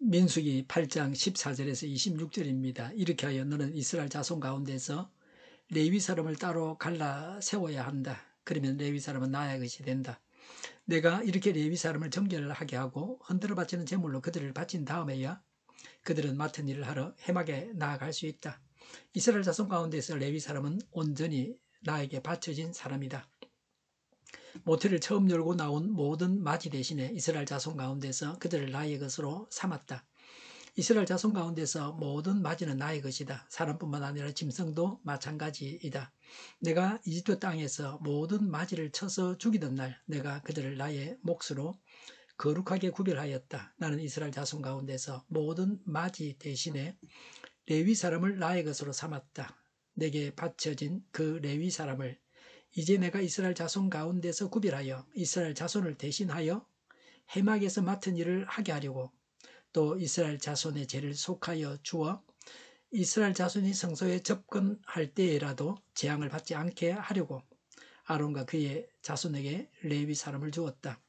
민수기 8장 14절에서 26절입니다. 이렇게 하여 너는 이스라엘 자손 가운데서 레위 사람을 따로 갈라 세워야 한다. 그러면 레위 사람은 나의 것이 된다. 내가 이렇게 레위 사람을 정결하게 하고 흔들어 바치는 제물로 그들을 바친 다음에야 그들은 맡은 일을 하러 해막에 나아갈 수 있다. 이스라엘 자손 가운데서 레위 사람은 온전히 나에게 바쳐진 사람이다. 모태를 처음 열고 나온 모든 마지 대신에 이스라엘 자손 가운데서 그들을 나의 것으로 삼았다. 이스라엘 자손 가운데서 모든 마지는 나의 것이다. 사람뿐만 아니라 짐승도 마찬가지이다. 내가 이집트 땅에서 모든 마지를 쳐서 죽이던 날 내가 그들을 나의 몫으로 거룩하게 구별하였다. 나는 이스라엘 자손 가운데서 모든 마지 대신에 레위 사람을 나의 것으로 삼았다. 내게 바쳐진 그 레위 사람을 이제 내가 이스라엘 자손 가운데서 구별하여 이스라엘 자손을 대신하여 해막에서 맡은 일을 하게 하려고 또 이스라엘 자손의 죄를 속하여 주어 이스라엘 자손이 성소에 접근할 때에라도 재앙을 받지 않게 하려고 아론과 그의 자손에게 레위 사람을 주었다.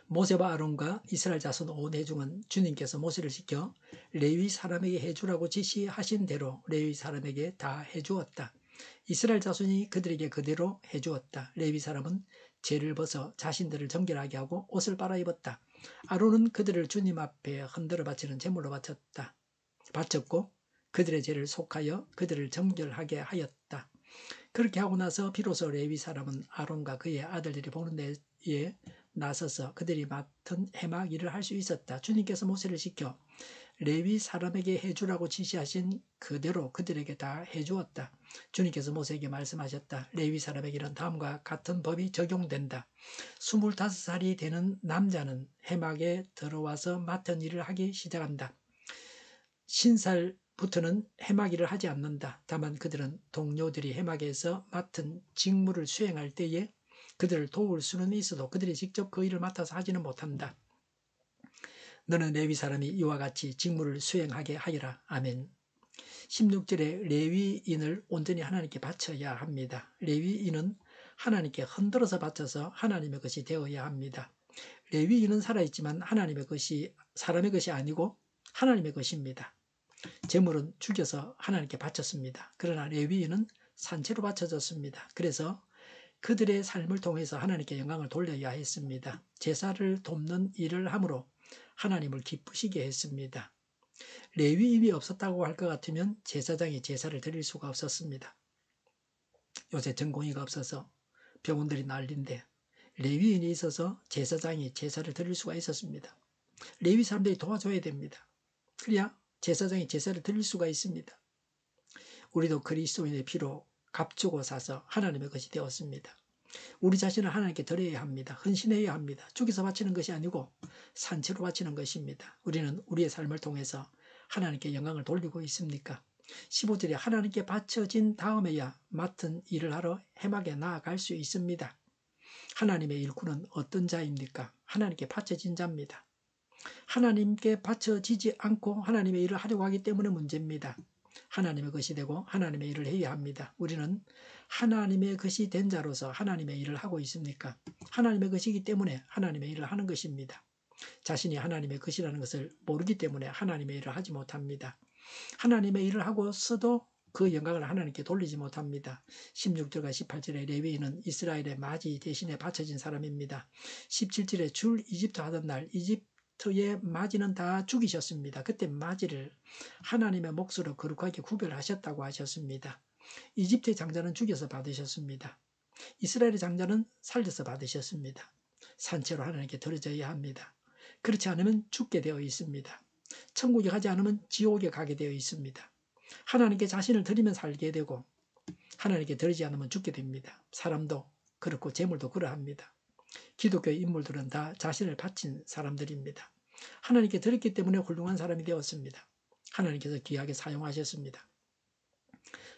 모세와 아론과 이스라엘 자손 온 회중은 주님께서 모세를 시켜 레위 사람에게 해주라고 지시하신 대로 레위 사람에게 다 해주었다. 이스라엘 자손이 그들에게 그대로 해주었다. 레위 사람은 죄를 벗어 자신들을 정결하게 하고 옷을 빨아입었다. 아론은 그들을 주님 앞에 흔들어 바치는 제물로 바쳤고 그들의 죄를 속하여 그들을 정결하게 하였다. 그렇게 하고 나서 비로소 레위 사람은 아론과 그의 아들들이 보는 데에 나서서 그들이 맡은 해막 일을 할 수 있었다. 주님께서 모세를 시켜 레위 사람에게 해주라고 지시하신 그대로 그들에게 다 해주었다. 주님께서 모세에게 말씀하셨다. 레위 사람에게는 다음과 같은 법이 적용된다. 25살이 되는 남자는 해막에 들어와서 맡은 일을 하기 시작한다. 신살부터는 해막 일을 하지 않는다. 다만 그들은 동료들이 해막에서 맡은 직무를 수행할 때에 그들을 도울 수는 있어도 그들이 직접 그 일을 맡아서 하지는 못한다. 너는 레위 사람이 이와 같이 직무를 수행하게 하여라. 아멘. 16절에 레위인을 온전히 하나님께 바쳐야 합니다. 레위인은 하나님께 흔들어서 바쳐서 하나님의 것이 되어야 합니다. 레위인은 살아있지만 하나님의 것이 사람의 것이 아니고 하나님의 것입니다. 제물은 죽여서 하나님께 바쳤습니다. 그러나 레위인은 산채로 바쳐졌습니다. 그래서 그들의 삶을 통해서 하나님께 영광을 돌려야 했습니다. 제사를 돕는 일을 함으로 하나님을 기쁘시게 했습니다. 레위인이 없었다고 할 것 같으면 제사장이 제사를 드릴 수가 없었습니다. 요새 전공의가 없어서 병원들이 난리인데 레위인이 있어서 제사장이 제사를 드릴 수가 있었습니다. 레위 사람들이 도와줘야 됩니다. 그래야 제사장이 제사를 드릴 수가 있습니다. 우리도 그리스도인의 피로 값주고 사서 하나님의 것이 되었습니다. 우리 자신을 하나님께 드려야 합니다. 헌신해야 합니다. 죽여서 바치는 것이 아니고 산채로 바치는 것입니다. 우리는 우리의 삶을 통해서 하나님께 영광을 돌리고 있습니까? 15절에 하나님께 바쳐진 다음에야 맡은 일을 하러 해막에 나아갈 수 있습니다. 하나님의 일꾼은 어떤 자입니까? 하나님께 바쳐진 자입니다. 하나님께 바쳐지지 않고 하나님의 일을 하려고 하기 때문에 문제입니다. 하나님의 것이 되고 하나님의 일을 해야 합니다. 우리는 하나님의 것이 된 자로서 하나님의 일을 하고 있습니까? 하나님의 것이기 때문에 하나님의 일을 하는 것입니다. 자신이 하나님의 것이라는 것을 모르기 때문에 하나님의 일을 하지 못합니다. 하나님의 일을 하고서도 그 영광을 하나님께 돌리지 못합니다. 16절과 18절에 레위인은 이스라엘의 마지 대신에 바쳐진 사람입니다. 17절에 줄 이집트 하던 날 이집트의 마지는 다 죽이셨습니다. 그때 마지를 하나님의 몫으로 거룩하게 구별하셨다고 하셨습니다. 이집트의 장자는 죽여서 받으셨습니다. 이스라엘의 장자는 살려서 받으셨습니다. 산채로 하나님께 드려져야 합니다. 그렇지 않으면 죽게 되어 있습니다. 천국에 가지 않으면 지옥에 가게 되어 있습니다. 하나님께 자신을 드리면 살게 되고 하나님께 드리지 않으면 죽게 됩니다. 사람도 그렇고 재물도 그러합니다. 기독교의 인물들은 다 자신을 바친 사람들입니다. 하나님께 드렸기 때문에 훌륭한 사람이 되었습니다. 하나님께서 귀하게 사용하셨습니다.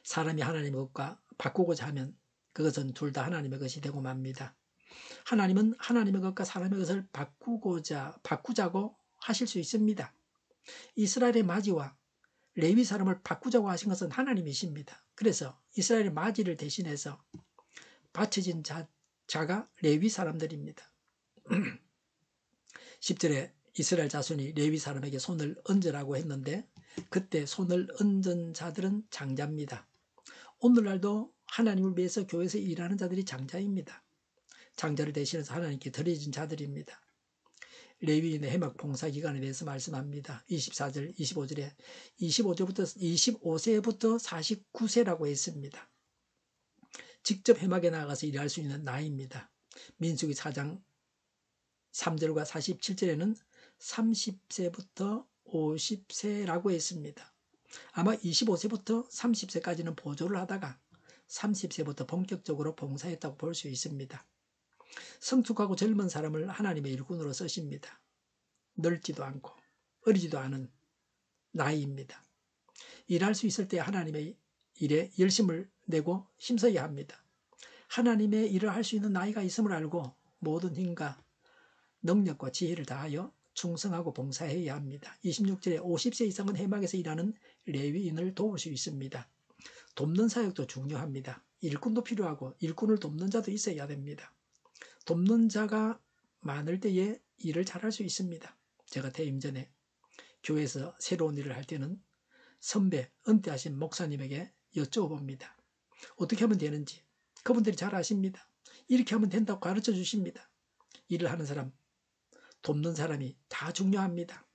사람이 하나님의 것과 바꾸고자 하면 그것은 둘 다 하나님의 것이 되고 맙니다. 하나님은 하나님의 것과 사람의 것을 바꾸자고 하실 수 있습니다. 이스라엘의 마지와 레위 사람을 바꾸자고 하신 것은 하나님이십니다. 그래서 이스라엘의 마지를 대신해서 바쳐진 자가 레위 사람들입니다. 10절에 이스라엘 자손이 레위 사람에게 손을 얹으라고 했는데 그때 손을 얹은 자들은 장자입니다. 오늘날도 하나님을 위해서 교회에서 일하는 자들이 장자입니다. 장자를 대신해서 하나님께 드려진 자들입니다. 레위인의 해막 봉사 기간에 대해서 말씀합니다. 24절, 25절에 25세부터 49세라고 했습니다. 직접 해막에 나가서 일할 수 있는 나이입니다. 민수기 4장 3절과 47절에는 30세부터 50세라고 했습니다. 아마 25세부터 30세까지는 보조를 하다가 30세부터 본격적으로 봉사했다고 볼 수 있습니다. 성숙하고 젊은 사람을 하나님의 일꾼으로 쓰십니다. 늙지도 않고 어리지도 않은 나이입니다. 일할 수 있을 때 하나님의 일에 열심을 내고 힘써야 합니다. 하나님의 일을 할 수 있는 나이가 있음을 알고 모든 힘과 능력과 지혜를 다하여 충성하고 봉사해야 합니다. 26절에 50세 이상은 해막에서 일하는 레위인을 도울 수 있습니다. 돕는 사역도 중요합니다. 일꾼도 필요하고 일꾼을 돕는 자도 있어야 됩니다. 돕는 자가 많을 때에 일을 잘할 수 있습니다. 제가 퇴임 전에 교회에서 새로운 일을 할 때는 선배, 은퇴하신 목사님에게 여쭤봅니다. 어떻게 하면 되는지. 그분들이 잘 아십니다. 이렇게 하면 된다고 가르쳐 주십니다. 일을 하는 사람, 돕는 사람이 다 중요합니다.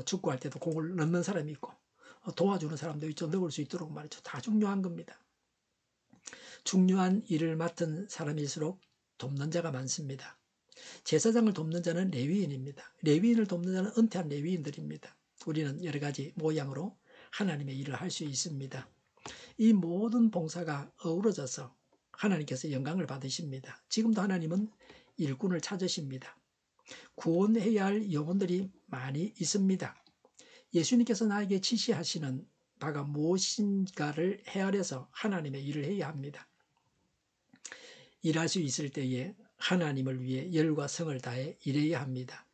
축구할 때도 공을 넣는 사람이 있고 도와주는 사람도 있죠. 넣을 수 있도록 말이죠. 다 중요한 겁니다. 중요한 일을 맡은 사람일수록 돕는 자가 많습니다. 제사장을 돕는 자는 레위인입니다. 레위인을 돕는 자는 은퇴한 레위인들입니다. 우리는 여러 가지 모양으로 하나님의 일을 할 수 있습니다. 이 모든 봉사가 어우러져서 하나님께서 영광을 받으십니다. 지금도 하나님은 일꾼을 찾으십니다. 구원해야 할 영혼들이 많이 있습니다. 예수님께서 나에게 지시하시는 바가 무엇인가를 헤아려서 하나님의 일을 해야 합니다. 일할 수 있을 때에 하나님을 위해 열과 성을 다해 일해야 합니다.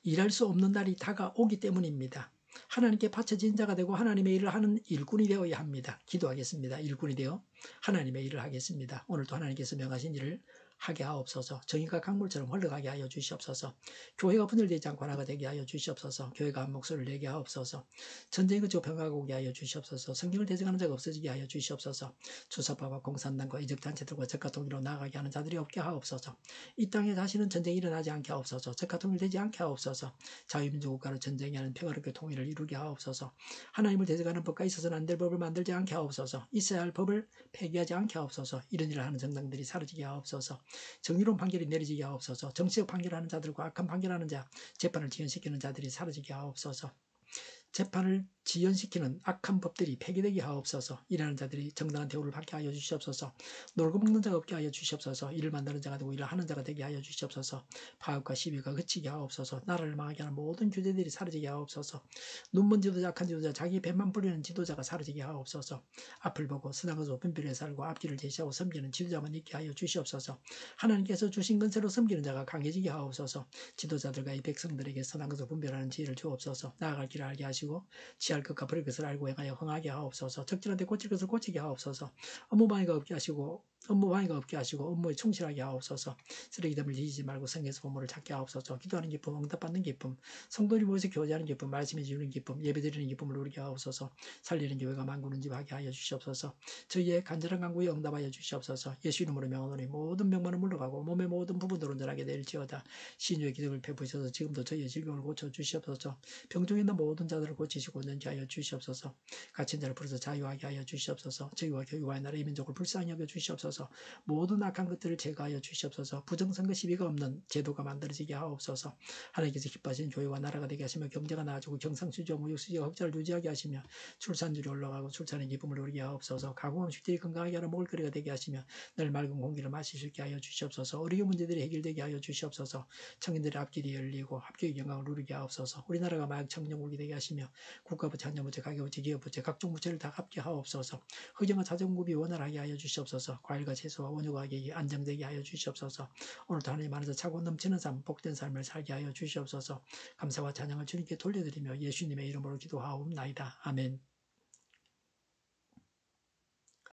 일할 수 없는 날이 다가오기 때문입니다. 하나님께 바쳐진 자가 되고 하나님의 일을 하는 일꾼이 되어야 합니다. 기도하겠습니다. 일꾼이 되어 하나님의 일을 하겠습니다. 오늘도 하나님께서 명하신 일을 하게 하옵소서. 정의가 강물처럼 흘러가게 하여 주시옵소서. 교회가 분열되지 않고 하나가 되게 하여 주시옵소서. 교회가 한 목소리를 내게 하옵소서. 전쟁이 그치고 평화가 오게 하여 주시옵소서. 성경을 대적하는 자가 없어지게 하여 주시옵소서. 주사파와 공산당과 이적단체들과 적가통일로 나아가게 하는 자들이 없게 하옵소서. 이 땅에 다시는 전쟁이 일어나지 않게 하옵소서. 적가통일되지 않게 하옵소서. 자유민주국가로 전쟁이 하는 평화롭게 통일을 이루게 하옵소서. 하나님을 대적하는 법과 있어서는 안 될 법을 만들지 않게 하옵소서. 있어야 할 법을 폐기하지 않게 하옵소서. 이런 일을 하는 정당들이 사라지게 하옵소서. 정의로운 판결이 내려지게 하옵소서. 정치적 판결하는 자들과 악한 판결하는 자, 재판을 지연시키는 자들이 사라지게 하옵소서. 재판을 지연시키는 악한 법들이 폐기되게 하옵소서. 일하는 자들이 정당한 대우를 받게 하여 주시옵소서. 놀고 먹는 자가 없게 하여 주시옵소서. 일을 만드는 자가 되고 일을 하는 자가 되게 하여 주시옵소서. 파업과 시비가 그치게 하옵소서. 나라를 망하게 하는 모든 규제들이 사라지게 하옵소서. 눈먼 지도자, 악한 지도자, 자기 배만 불리는 지도자가 사라지게 하옵소서. 앞을 보고 선악에서 분별해 살고 앞길을 제시하고 섬기는 지도자만 있게 하여 주시옵소서. 하나님께서 주신 건세로 섬기는 자가 강해지게 하옵소서. 지도자들과 이 백성들에게 선악에서 분별하는 지혜를 주옵소서. 나아갈 길을 알게 하시고 취할 것과 버릴 것을 알고 행하여 흥하게 하옵소서. 적절한 데 고칠 것을 고치게 하옵소서. 업무 방해가 없게 하시고 업무에 충실하게 하옵소서. 쓰레기덤을 지지지 말고 성에서 보물을 찾게 하옵소서. 기도하는 기쁨, 응답받는 기쁨, 성도들이 모여서 교제하는 기쁨, 말씀해 주는 기쁨, 예배드리는 기쁨을 누리게 하옵소서. 살리는 교회가 만구는 집 하게 하여 주시옵소서. 저희의 간절한 간구에 응답하여 주시옵소서. 예수 이름으로 명하노니 모든 병만은 물러가고 몸의 모든 부분도 온전하게 될지어다. 신유의 기적을 베푸셔서 지금도 저희의 질병을 고쳐 주시옵소서. 병중에 있는 모든 자들을 고치시고 온전케 하여 주시옵소서. 갇힌 자를 풀어서 자유하게 하여 주시옵소서. 저희와 교회와 나라의 민족을 불쌍히 여겨 주시옵소서. 모든 악한 것들을 제거하여 주시옵소서. 부정선거 시비가 없는 제도가 만들어지게 하옵소서. 하나님께서 기뻐하시는 교회와 나라가 되게 하시며 경제가 나아지고 경상수지와 무역수지가 흑자를 유지하게 하시며 출산율이 올라가고 출산의 기쁨을 누리게 하옵소서. 가공 음식들이 건강하게 하는 먹을거리가 되게 하시며 늘 맑은 공기를 마실 수 있게 하여 주시옵소서. 어려운 문제들이 해결되게 하여 주시옵소서. 청년들의 앞길이 열리고 합격의 영광을 누리게 하옵소서. 우리나라가 마약 청정국이 되게 하시며 국가부채, 한정부채, 가계부채, 기업부채, 각종 부채를 다 갚게 하옵소서. 흑정과 자정급이 원활하게 하여 주시옵소서. 과일과 채소와 원유 가격이 안정되게 하여 주시옵소서. 오늘도 하나님 안에서 차고 넘치는 삶, 복된 삶을 살게 하여 주시옵소서. 감사와 찬양을 주님께 돌려드리며 예수님의 이름으로 기도하옵나이다. 아멘.